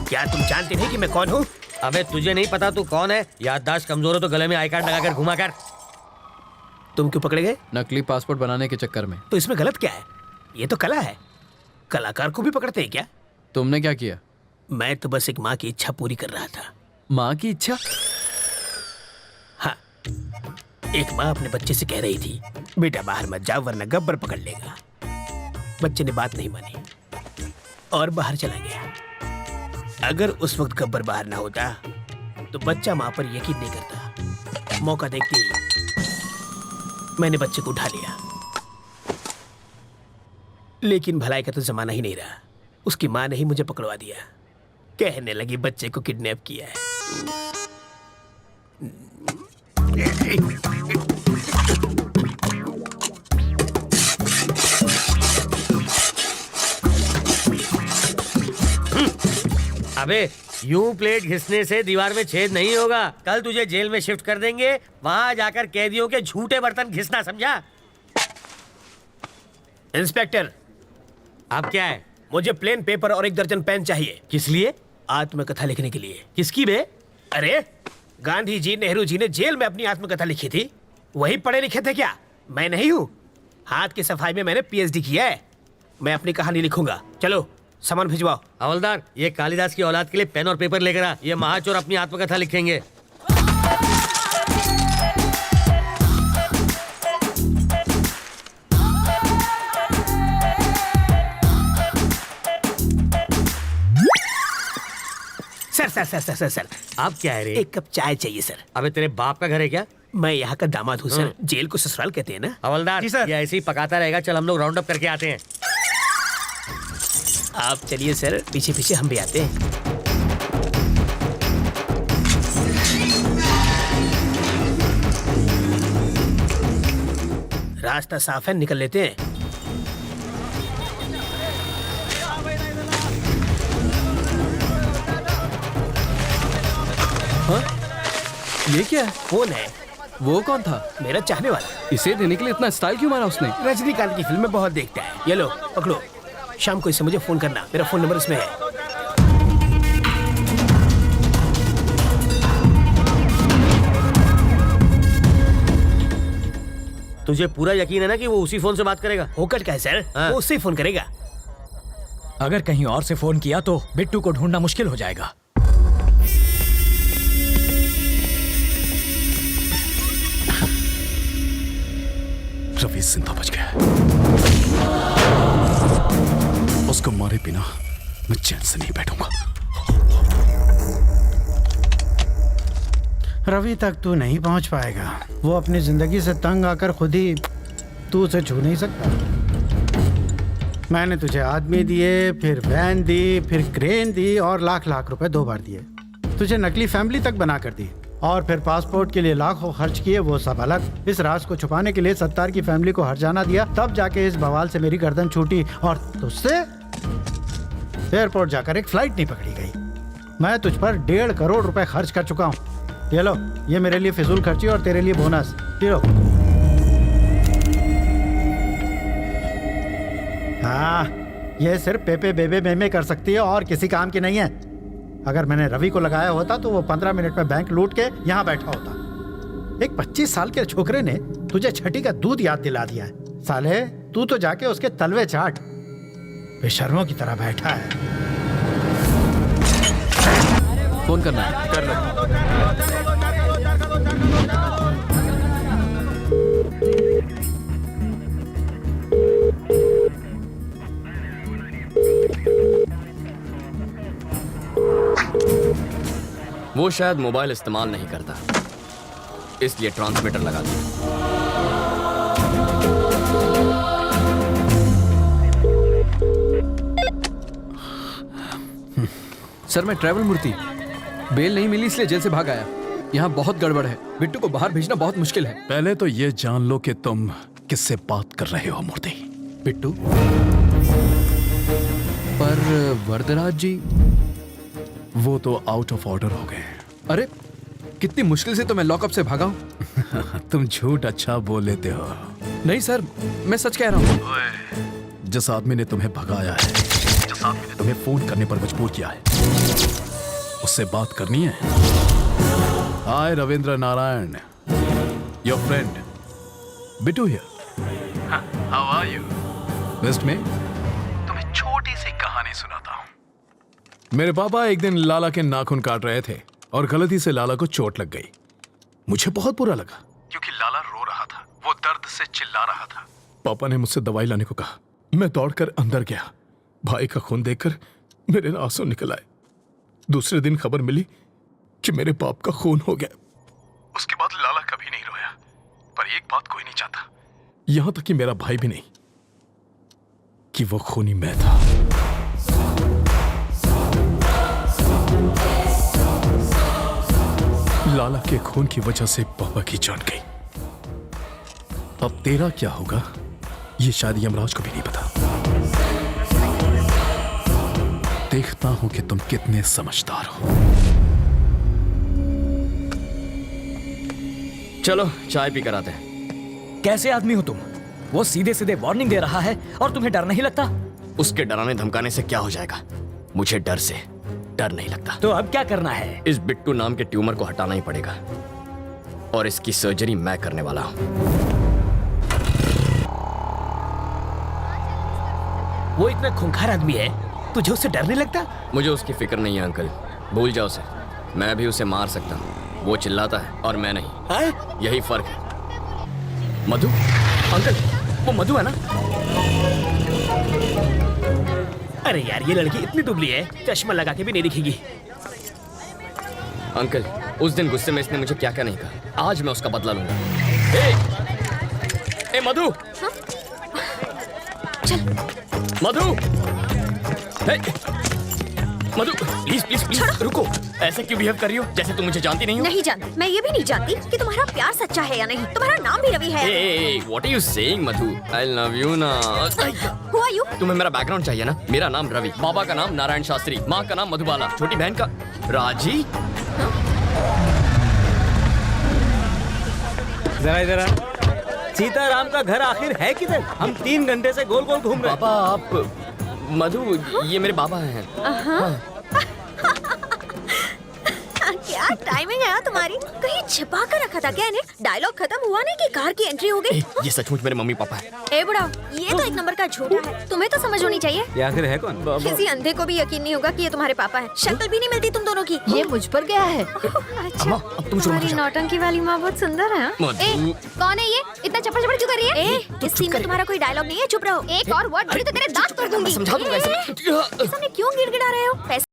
क्या तुम जानते नहीं कि मैं कौन हूँ? अबे तुझे नहीं पता तू कौन है? याददाश्त कमजोर हो तो गले में आई कार्ड लगाकर घुमा कर। तुम क्यों पकड़े गए? नकली पासपोर्ट बनाने के चक्कर में। तो इसमें गलत क्या है? ये तो कला है। कलाकार को भी पकड़ते हैं क्या? तुमने क्या किया? मैं तो बस एक माँ की इच्छा पूरी कर रहा था। माँ की इच्छा? हाँ, एक माँ अपने बच्चे से कह रही थी, बेटा बाहर मत जाओ वरना गब्बर पकड़ लेगा। बच्चे ने बात नहीं मानी और बाहर चला गया। अगर उस वक्त गब्बर बाहर ना होता तो बच्चा माँ पर यकीन नहीं करता। मौका देखते ही मैंने बच्चे को उठा लिया। लेकिन भलाई का तो जमाना ही नहीं रहा। उसकी माँ ने ही मुझे पकड़वा दिया। कहने लगी बच्चे को किडनैप किया है। अबे यूं प्लेट घिसने से दीवार में छेद नहीं होगा। कल तुझे जेल में शिफ्ट कर देंगे, वहां जाकर कैदियों के झूठे बर्तन घिसना, समझा? इंस्पेक्टर, अब क्या है? मुझे प्लेन पेपर और 1 दर्जन पेन चाहिए। किस लिए? आत्मकथा लिखने के लिए। किसकी बे? अरे गांधी जी, नेहरू जी ने जेल में अपनी आत्मकथा लिखी थी। वही पढ़े लिखे थे क्या? मैं नहीं हूँ। हाथ की सफाई में मैंने पीएचडी किया है। मैं अपनी कहानी लिखूंगा। चलो सामान भिजवाओ। हवलदार, ये कालिदास की औलाद के लिए पेन और पेपर लेकर आ। ये महाचोर अपनी आत्मकथा लिखेंगे। सर अब क्या है रे? 1 कप चाय चाहिए सर। अबे तेरे बाप का घर है क्या? मैं यहाँ का दामाद हूँ सर। जेल को ससुराल कहते हैं ना। हवलदार, जी सर। ये ऐसे ही पकाता रहेगा। चल हम लोग राउंड अप करके आते हैं। आप चलिए सर, पीछे पीछे हम भी आते हैं। रास्ता साफ है, निकल लेते हैं। हाँ? ये क्या है? कौन है? वो कौन था? मेरा चाहने वाला। इसे देने के लिए इतना स्टाइल क्यों मारा उसने? रजनीकांत की फिल्में बहुत देखता है। ये लो पकड़ो। शाम को इससे मुझे फोन करना। मेरा फोन नंबर इसमें है। तुझे पूरा यकीन है ना कि वो उसी फोन से बात करेगा? होकर क्या है सर? हाँ। वो उससे ही फोन करेगा। अगर कहीं और से फोन किया तो बिट्टू को ढूंढना मुश्किल हो जाएगा। रवि जिंदा बच गया। उसको मारे बिना मैं चैन से नहीं बैठूंगा। रवि तक तू नहीं पहुंच पाएगा। वो अपनी जिंदगी से तंग आकर खुद ही तू उसे छू नहीं सकता। मैंने तुझे आदमी दिए, फिर वैन दी, फिर क्रेन दी और लाख लाख रुपए 2 बार दिए। तुझे नकली फैमिली तक बना कर दी और फिर पासपोर्ट के लिए लाखों खर्च किए, वो सब अलग। इस राज को छुपाने के लिए सत्तार की फैमिली को हर्जाना दिया, तब जाके इस बवाल से मेरी गर्दन छूटी और तुझसे एयरपोर्ट जाकर एक फ्लाइट नहीं पकड़ी गई। मैं तुझ पर 1.5 करोड़ रुपए खर्च कर चुका हूँ। ये लो, ये मेरे लिए फिजूल खर्ची और तेरे लिए बोनस। ये लो। हाँ, ये सिर्फ पेपे बेबे मेमे कर सकती है और किसी काम की नहीं है। अगर मैंने रवि को लगाया होता तो वो 15 मिनट में बैंक लूट के यहाँ बैठा होता। एक 25 साल के छोकरे ने तुझे छठी का दूध याद दिला दिया है। साले, तू तो जाके उसके तलवे चाट। बेशर्मों की तरह बैठा है। फोन करना है। कर लो। वो शायद मोबाइल इस्तेमाल नहीं करता, इसलिए ट्रांसमीटर लगा दिया। सर, मैं ट्रैवल मूर्ति। बेल नहीं मिली इसलिए जेल से भाग आया। यहाँ बहुत गड़बड़ है। बिट्टू को बाहर भेजना बहुत मुश्किल है। पहले तो ये जान लो कि तुम किससे बात कर रहे हो मूर्ति। बिट्टू? पर वरदराज जी? वो तो आउट ऑफ ऑर्डर हो गए। अरे कितनी मुश्किल से तो मैं लॉकअप से भागा हूँ। तुम झूठ अच्छा बोल लेते हो। नहीं सर, मैं सच कह रहा हूँ। जिस आदमी ने तुम्हें भगाया है, जिस आदमी ने तुम्हें फोन करने पर मजबूर किया है, उससे बात करनी है। Hi Ravindra Narayan, your friend Bittu here. How are you? वेस्ट में तुम्हें छोटी सी कहानी सुनाता हूं। मेरे पापा एक दिन लाला के नाखून काट रहे थे और गलती से लाला को चोट लग गई। मुझे बहुत बुरा लगा क्योंकि लाला रो रहा था, वो दर्द से चिल्ला रहा था। पापा ने मुझसे दवाई लाने को कहा। मैं दौड़कर अंदर गया। भाई का खून देखकर मेरे आंसू निकल आए। दूसरे दिन खबर मिली कि मेरे बाप का खून हो गया। उसके बाद लाला कभी नहीं रोया, पर एक बात कोई नहीं चाहता, यहां तक कि मेरा भाई भी नहीं, कि वो खूनी मैं था। लाला के खून की वजह से पापा की जान गई। अब तेरा क्या होगा ये शायद यमराज को भी नहीं पता। देखता हूं कि तुम कितने समझदार हो। चलो चाय पी कर आते हैं। कैसे आदमी हो तुम? वो सीधे सीधे वार्निंग दे रहा है और तुम्हें डर नहीं लगता? उसके डराने धमकाने से क्या हो जाएगा? मुझे डर से डर नहीं लगता। तो अब क्या करना है? इस बिट्टू नाम के ट्यूमर को हटाना ही पड़ेगा और इसकी सर्जरी मैं करने वाला हूं। वो इतना खूंखार आदमी है, तुझे उससे डर नहीं लगता? मुझे उसकी फिक्र नहीं है अंकल, भूल जाओ उसे। मैं भी उसे मार सकता हूं, वो चिल्लाता है और मैं नहीं। हाँ? यही फर्क है। मधु अंकल, वो मधु है ना? अरे यार, ये लड़की इतनी दुबली है, चश्मा लगा के भी नहीं दिखेगी। अंकल, उस दिन गुस्से में इसने मुझे क्या क्या नहीं कहा, आज मैं उसका बदला लूंगा। ए मधु! मधु! हे! मधु, प्लीज प्लीज प्लीज रुको। ऐसे क्यों बिहेव कर रही हो जैसे तुम मुझे जानती नहीं हो? नहीं जानती। मैं ये भी नहीं जानती कि तुम्हारा प्यार सच्चा है या नहीं। तुम्हारा नाम भी रवि है। What are you saying Madhu? I love you ना। Who are you? तुम्हें मेरा बैकग्राउंड चाहिए ना? मेरा नाम रवि, बाबा का नाम नारायण शास्त्री, माँ का नाम मधुबाला, छोटी बहन का राजी। जरा सीताराम का घर आखिर है किधर? हम 3 घंटे से गोल गोल घूम रहे हैं। पापा आप मधु, ये मेरे बाबा हैं। क्या टाइमिंग है तुम्हारी? कहीं छिपा कर रखा था क्या इन्हें? डायलॉग खत्म हुआ नहीं कि कार की एंट्री हो गई। ये सचमुच मेरे मम्मी पापा है। ए बुढ़ा, ये तो एक नंबर का झूठा है। तुम्हें तो समझ होनी चाहिए। ये आखिर है कौन? किसी अंधे को भी यकीन नहीं होगा कि ये तुम्हारे पापा है। शक्ल भी नहीं मिलती तुम दोनों की। ये मुझ पर गया है। अम्मा, अब तुम शुरू तुम्हारी करो। नौटंकी वाली माँ बहुत सुंदर है। मधु। कौन है ये? इतना चप्पड़ चप्पड़ क्यों कर रही है? इस सीन में तुम्हारा कोई डायलॉग नहीं है, चुप रहो। एक और वर्ड बोली तो तेरे दांत तोड़ दूंगी। समझा दूंगा। ऐसा क्यों गिड़गिड़ा रहे हो?